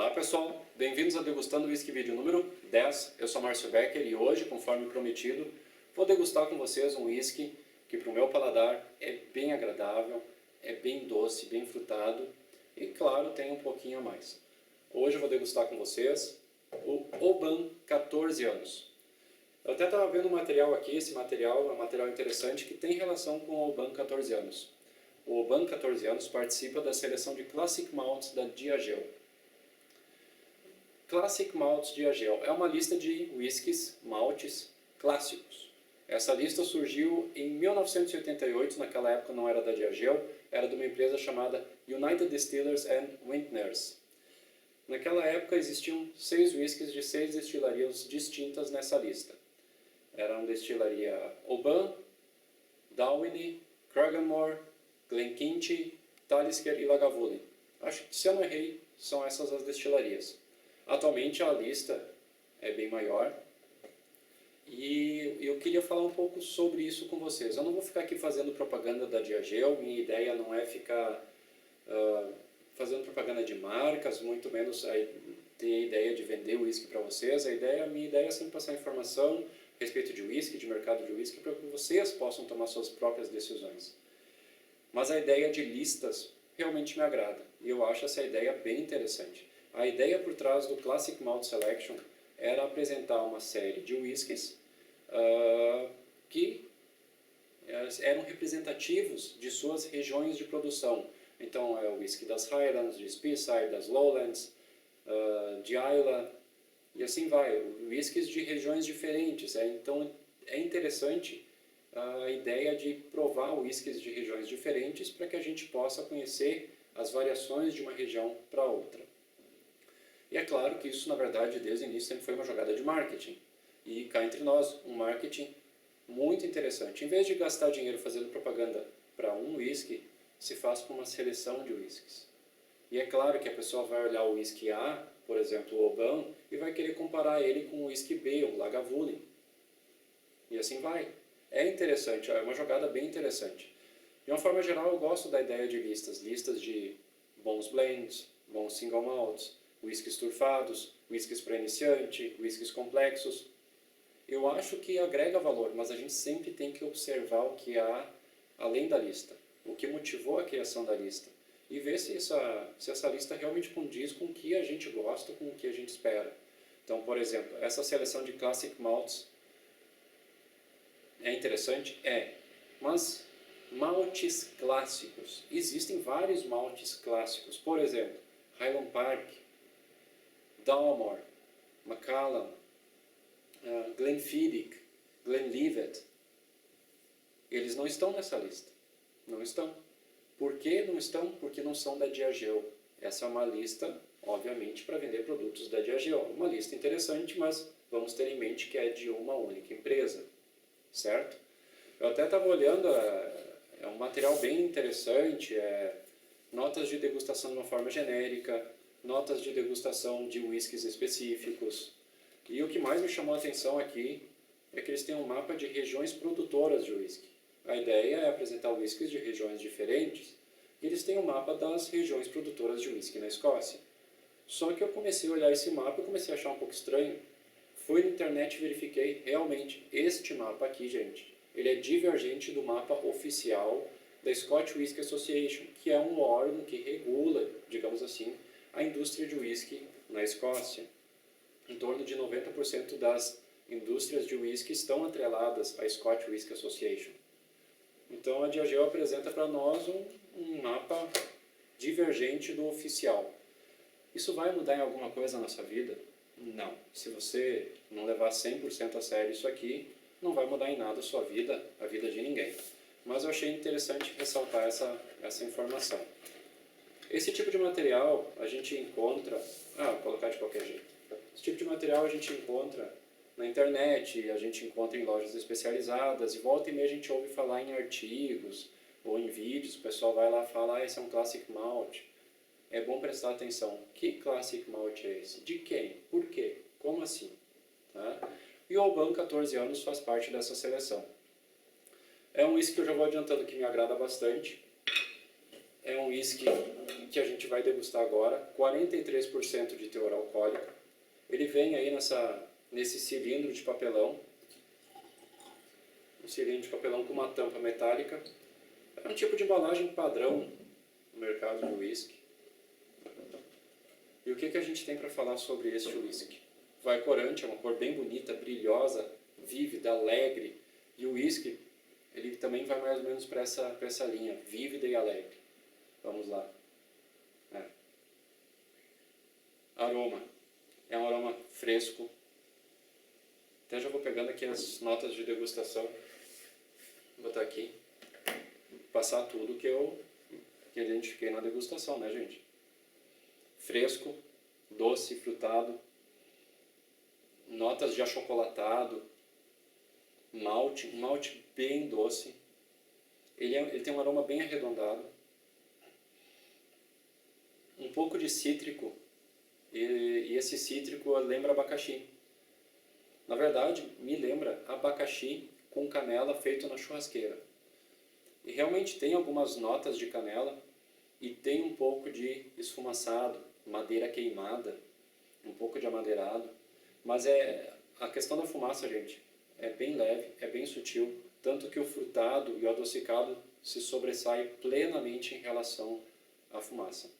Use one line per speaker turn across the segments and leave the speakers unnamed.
Olá pessoal, bem-vindos a Degustando Whisky vídeo número 10. Eu sou Márcio Becker e hoje, conforme prometido, vou degustar com vocês um whisky que para o meu paladar é bem agradável, é bem doce, bem frutado e claro, tem um pouquinho a mais. Hoje eu vou degustar com vocês o Oban 14 anos. Eu até estava vendo um material aqui, esse material é um material interessante que tem relação com o Oban 14 anos. O Oban 14 anos participa da seleção de Classic Malts da Diageo. Classic Malts Diageo é uma lista de whiskies, maltes clássicos. Essa lista surgiu em 1988, naquela época não era da Diageo, era de uma empresa chamada United Distillers and Vintners. Naquela época existiam 6 whiskies de 6 destilarias distintas nessa lista. Eram destilaria Oban, Dalwhinnie, Cragganmore, Glenkinchie, Talisker e Lagavulin. Acho que se eu não errei, são essas as destilarias. Atualmente a lista é bem maior e eu queria falar um pouco sobre isso com vocês. Eu não vou ficar aqui fazendo propaganda da Diageo, minha ideia não é ficar fazendo propaganda de marcas, muito menos ter a ideia de vender whisky para vocês. Minha ideia é sempre passar informação a respeito de whisky, de mercado de whisky, para que vocês possam tomar suas próprias decisões. Mas a ideia de listas realmente me agrada e eu acho essa ideia bem interessante. A ideia por trás do Classic Malt Selection era apresentar uma série de whiskies que eram representativos de suas regiões de produção. Então é o whisky das Highlands, de Speyside, das Lowlands, de Islay e assim vai. Whiskies de regiões diferentes. Então é interessante a ideia de provar whiskies de regiões diferentes para que a gente possa conhecer as variações de uma região para outra. E é claro que isso, na verdade, desde o início sempre foi uma jogada de marketing. E cá entre nós, um marketing muito interessante. Em vez de gastar dinheiro fazendo propaganda para um whisky, se faz com uma seleção de whiskies. E é claro que a pessoa vai olhar o whisky A, por exemplo, o Oban, e vai querer comparar ele com o whisky B, o Lagavulin. E assim vai. É interessante, é uma jogada bem interessante. De uma forma geral, eu gosto da ideia de listas de bons blends, bons single malts, whiskies turfados, whiskies para iniciante, whiskies complexos. Eu acho que agrega valor, mas a gente sempre tem que observar o que há além da lista, o que motivou a criação da lista, e ver se essa lista realmente condiz com o que a gente gosta, com o que a gente espera. Então, por exemplo, essa seleção de Classic Malts é interessante? É, mas maltes clássicos, existem vários maltes clássicos, por exemplo, Highland Park, Dalmore, Macallan, Glenfiddich, Glenlivet, eles não estão nessa lista. Não estão. Por que não estão? Porque não são da Diageo. Essa é uma lista, obviamente, para vender produtos da Diageo. Uma lista interessante, mas vamos ter em mente que é de uma única empresa. Certo? Eu até estava olhando, é um material bem interessante, notas de degustação de uma forma genérica, notas de degustação de whiskies específicos. E o que mais me chamou a atenção aqui é que eles têm um mapa de regiões produtoras de whisky. A ideia é apresentar whiskies de regiões diferentes e eles têm um mapa das regiões produtoras de whisky na Escócia. Só que eu comecei a olhar esse mapa e comecei a achar um pouco estranho. Fui na internet e verifiquei realmente este mapa aqui, gente. Ele é divergente do mapa oficial da Scotch Whisky Association, que é um órgão que regula, digamos assim, a indústria de whisky na Escócia. Em torno de 90% das indústrias de whisky estão atreladas à Scotch Whisky Association. Então a Diageo apresenta para nós um mapa divergente do oficial. Isso vai mudar em alguma coisa na nossa vida? Não. Se você não levar 100% a sério isso aqui, não vai mudar em nada a sua vida, a vida de ninguém. Mas eu achei interessante ressaltar essa informação. Esse tipo de material a gente encontra... vou colocar de qualquer jeito. Esse tipo de material a gente encontra na internet, a gente encontra em lojas especializadas, e volta e meia a gente ouve falar em artigos ou em vídeos, o pessoal vai lá e fala, esse é um Classic Malt. É bom prestar atenção. Que Classic Malt é esse? De quem? Por quê? Como assim? Tá? E o Oban 14 anos faz parte dessa seleção. É um whisky que eu já vou adiantando que me agrada bastante. é um whisky que a gente vai degustar agora, 43% de teor alcoólico. Ele vem aí nesse cilindro de papelão, um cilindro de papelão com uma tampa metálica. É um tipo de embalagem padrão no mercado de whisky. E o que a gente tem para falar sobre este whisky? Vai corante, é uma cor bem bonita, brilhosa, vívida, alegre. E o whisky, ele também vai mais ou menos para essa linha, vívida e alegre. Vamos lá. Aroma. É um aroma fresco. Até já vou pegando aqui as notas de degustação. Vou botar aqui. Passar tudo que eu identifiquei na degustação, né, gente? Fresco, doce, frutado, notas de achocolatado, malte, um malte bem doce. Ele tem um aroma bem arredondado, um pouco de cítrico, e esse cítrico lembra abacaxi. Na verdade, me lembra abacaxi com canela feito na churrasqueira. E realmente tem algumas notas de canela e tem um pouco de esfumaçado, madeira queimada, um pouco de amadeirado. Mas a questão da fumaça, gente, é bem leve, é bem sutil, tanto que o frutado e o adocicado se sobressai plenamente em relação à fumaça.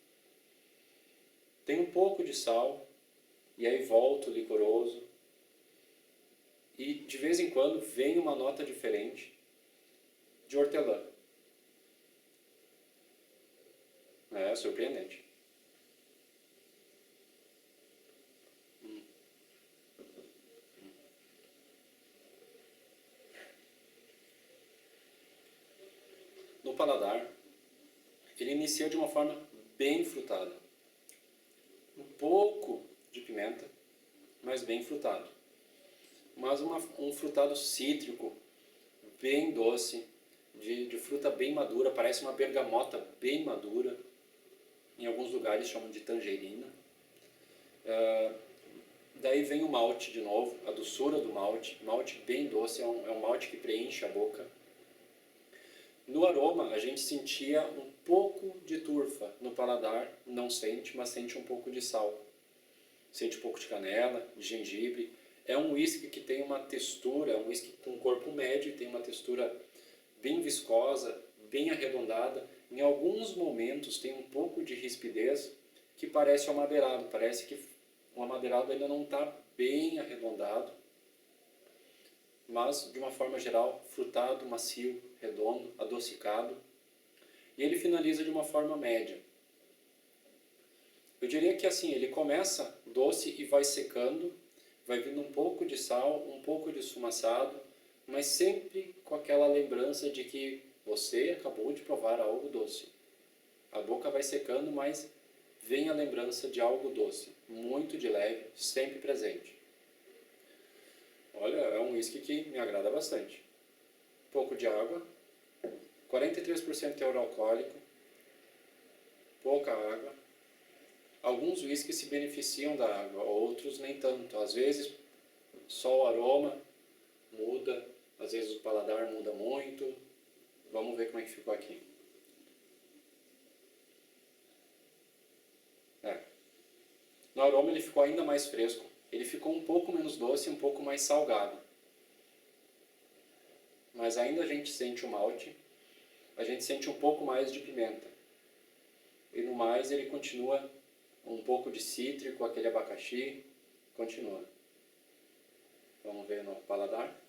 Tem um pouco de sal, e aí volta o licoroso, e de vez em quando vem uma nota diferente de hortelã. É surpreendente. No paladar, ele inicia de uma forma bem frutada. Um pouco de pimenta, mas bem frutado. Mas um frutado cítrico, bem doce, de fruta bem madura, parece uma bergamota bem madura. Em alguns lugares chamam de tangerina. Daí vem o malte de novo, a doçura do malte bem doce, é um malte que preenche a boca. No aroma a gente sentia um pouco de turfa, no paladar não sente, mas sente um pouco de sal. Sente um pouco de canela, de gengibre. É um whisky que tem uma textura, é um whisky com corpo médio, tem uma textura bem viscosa, bem arredondada. Em alguns momentos tem um pouco de rispidez que parece o amadeirado, parece que o amadeirado ainda não está bem arredondado, mas de uma forma geral, frutado, macio, redondo, adocicado. E ele finaliza de uma forma média. Eu diria que assim, ele começa doce e vai secando, vai vindo um pouco de sal, um pouco de esfumaçado, mas sempre com aquela lembrança de que você acabou de provar algo doce. A boca vai secando, mas vem a lembrança de algo doce, muito de leve, sempre presente. Olha, é um whisky que me agrada bastante. Pouco de água, 43% teor alcoólico, pouca água. Alguns whiskies se beneficiam da água, outros nem tanto. Às vezes só o aroma muda, às vezes o paladar muda muito. Vamos ver como é que ficou aqui. No aroma ele ficou ainda mais fresco. Ele ficou um pouco menos doce e um pouco mais salgado. Mas ainda a gente sente o malte, a gente sente um pouco mais de pimenta. E no mais ele continua um pouco de cítrico, aquele abacaxi, continua. Vamos ver no paladar.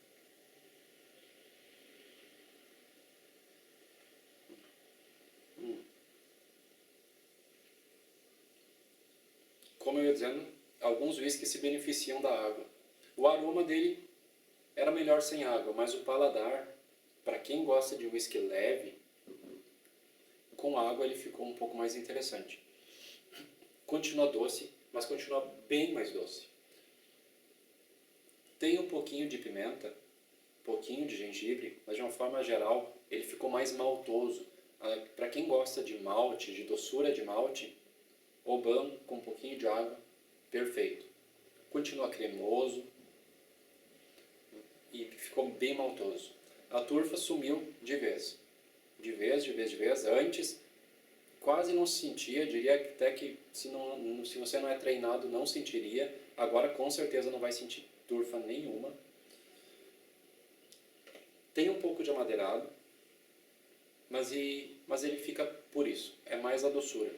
Como eu ia dizendo, alguns whiskies se beneficiam da água. O aroma dele era melhor sem água, mas o paladar, para quem gosta de whisky leve, com água ele ficou um pouco mais interessante. Continua doce, mas continua bem mais doce. Tem um pouquinho de pimenta, um pouquinho de gengibre, mas de uma forma geral ele ficou mais maltoso. Para quem gosta de malte, de doçura de malte, Oban com um pouquinho de água, perfeito. Continua cremoso e ficou bem maltoso. A turfa sumiu de vez. De vez. Antes quase não se sentia, diria até que se você não é treinado não sentiria, agora com certeza não vai sentir turfa nenhuma. Tem um pouco de amadeirado, mas ele fica por isso, é mais a doçura.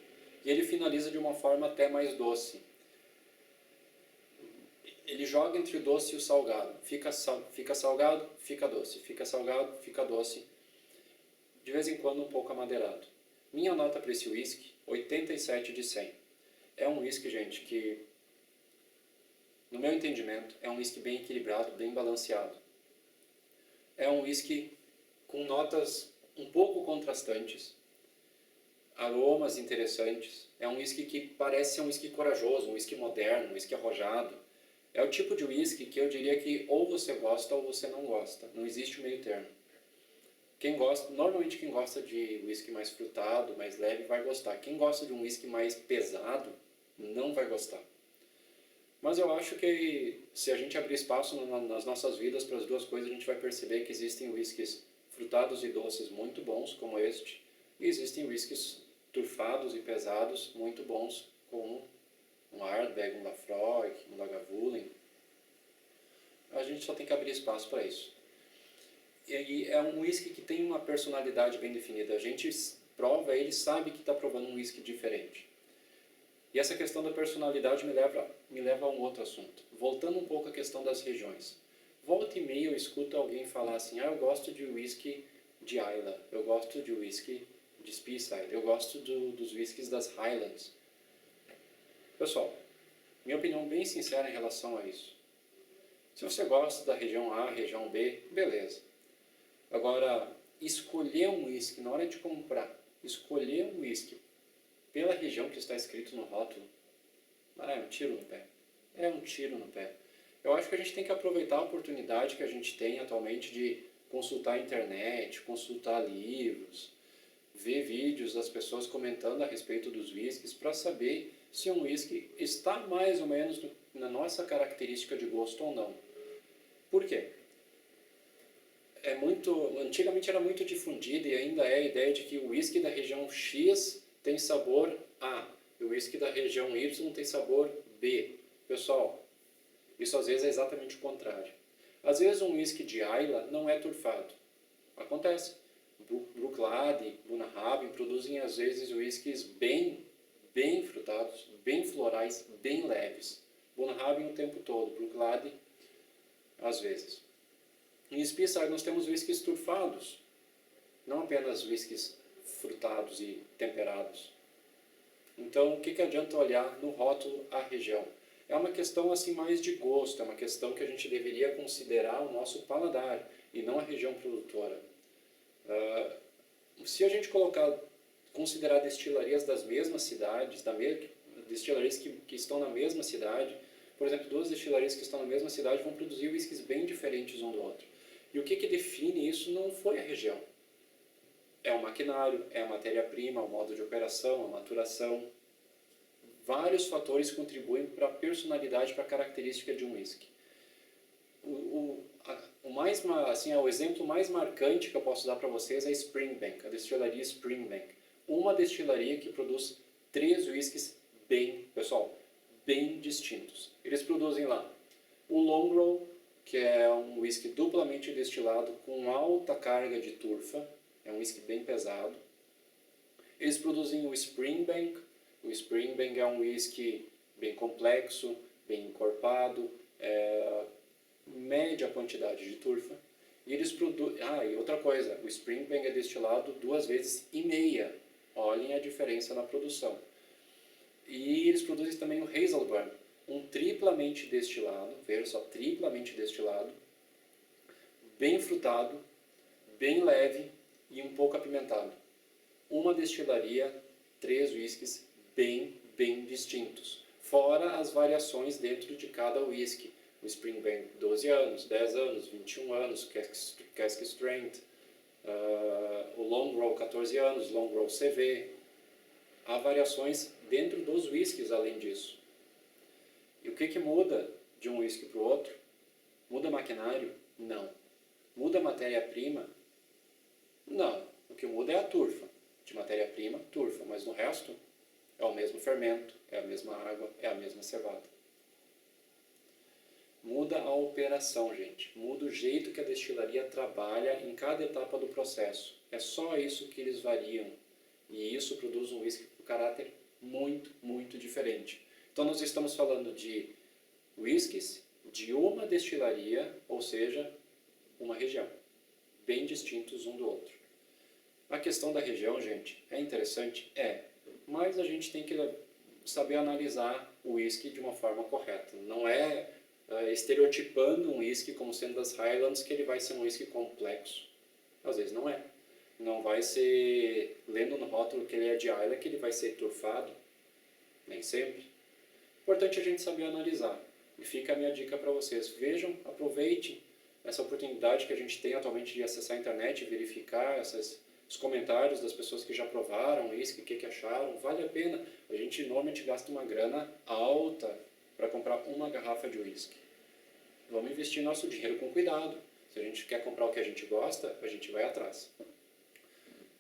E ele finaliza de uma forma até mais doce. Ele joga entre o doce e o salgado. Fica salgado, fica doce. Fica salgado, fica doce. De vez em quando um pouco amadeirado. Minha nota para esse whisky, 87 de 100. É um whisky, gente, que, no meu entendimento, é um whisky bem equilibrado, bem balanceado. É um whisky com notas um pouco contrastantes, aromas interessantes. É um whisky que parece ser um whisky corajoso, um whisky moderno, um whisky arrojado. É o tipo de whisky que eu diria que ou você gosta ou você não gosta. Não existe o meio termo. Normalmente quem gosta de whisky mais frutado, mais leve, vai gostar. Quem gosta de um whisky mais pesado, não vai gostar. Mas eu acho que se a gente abrir espaço nas nossas vidas para as duas coisas, a gente vai perceber que existem whiskies frutados e doces muito bons, como este, e existem whiskies turfados e pesados muito bons, como um Ardbeg, um Laphroaig, um Lagavulin. A gente só tem que abrir espaço para isso. E é um whisky que tem uma personalidade bem definida. A gente prova, ele sabe que está provando um whisky diferente. E essa questão da personalidade me leva a um outro assunto. Voltando um pouco à questão das regiões. Volta e meia eu escuto alguém falar assim, eu gosto de whisky de Islay, eu gosto de whisky de Speyside, eu gosto dos whiskies das Highlands. Pessoal, minha opinião bem sincera em relação a isso. Se você gosta da região A, região B, beleza. Agora, escolher um whisky na hora de comprar, escolher um whisky pela região que está escrito no rótulo, é um tiro no pé. É um tiro no pé. Eu acho que a gente tem que aproveitar a oportunidade que a gente tem atualmente de consultar a internet, consultar livros, ver vídeos das pessoas comentando a respeito dos whiskies para saber se um whisky está mais ou menos na nossa característica de gosto ou não. Por quê? Antigamente era muito difundida e ainda é a ideia de que o whisky da região X tem sabor A, e o whisky da região Y tem sabor B. Pessoal, isso às vezes é exatamente o contrário. Às vezes um whisky de Islay não é turfado. Acontece. Bruichladdich, Bunnahabhain produzem às vezes whiskies bem frutados, bem florais, bem leves. Bunnahabhain o tempo todo, Bruichladdich às vezes. Em Speyside nós temos whiskies turfados, não apenas whiskies frutados e temperados. Então, o que adianta olhar no rótulo a região? É uma questão assim mais de gosto, é uma questão que a gente deveria considerar o nosso paladar e não a região produtora. Se a gente considerar destilarias das mesmas cidades, destilarias que estão na mesma cidade, por exemplo, duas destilarias que estão na mesma cidade vão produzir whiskies bem diferentes um do outro. E o que define isso não foi a região. É o maquinário, é a matéria-prima, o modo de operação, a maturação. Vários fatores contribuem para a personalidade, para a característica de um whisky. O exemplo mais marcante que eu posso dar para vocês é a Springbank, a destilaria Springbank. Uma destilaria que produz 3 whiskies bem distintos. Eles produzem lá o Longrow, que é um whisky duplamente destilado com alta carga de turfa, é um whisky bem pesado. Eles produzem o Springbank. O Springbank é um whisky bem complexo, bem encorpado, média quantidade de turfa. E eles produzem... e outra coisa, o Springbank é destilado 2,5 vezes. Olhem a diferença na produção. E eles produzem também o Hazelburn, um triplamente destilado, veja só, triplamente destilado, bem frutado, bem leve e um pouco apimentado. Uma destilaria, 3 whiskies bem distintos. Fora as variações dentro de cada whisky. O Springbank 12 anos, 10 anos, 21 anos, Cask Strength. O Longrow 14 anos, Longrow CV. Há variações dentro dos whiskies além disso. E o que muda de um whisky para o outro? Muda maquinário? Não. Muda matéria-prima? Não. O que muda é a turfa. de matéria-prima, turfa, mas no resto é o mesmo fermento, é a mesma água, é a mesma cevada. Muda a operação, gente. Muda o jeito que a destilaria trabalha em cada etapa do processo. É só isso que eles variam. E isso produz um whisky com caráter muito, muito diferente. Então nós estamos falando de whiskies de uma destilaria, ou seja, uma região, bem distintos um do outro. A questão da região, gente, é interessante? Mas a gente tem que saber analisar o whisky de uma forma correta. Não é estereotipando um whisky como sendo das Highlands que ele vai ser um whisky complexo. Às vezes não é. Não vai ser, lendo no rótulo que ele é de Islay, que ele vai ser turfado. Nem sempre. Importante a gente saber analisar. E fica a minha dica para vocês. Vejam, aproveitem essa oportunidade que a gente tem atualmente de acessar a internet e verificar os comentários das pessoas que já provaram whisky, o que acharam. Vale a pena. A gente normalmente gasta uma grana alta para comprar uma garrafa de whisky. Vamos investir nosso dinheiro com cuidado. Se a gente quer comprar o que a gente gosta, a gente vai atrás.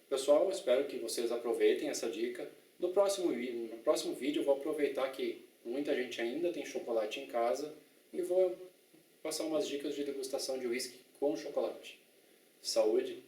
Pessoal, espero que vocês aproveitem essa dica. No próximo vídeo eu vou aproveitar que muita gente ainda tem chocolate em casa e vou passar umas dicas de degustação de whisky com chocolate. Saúde!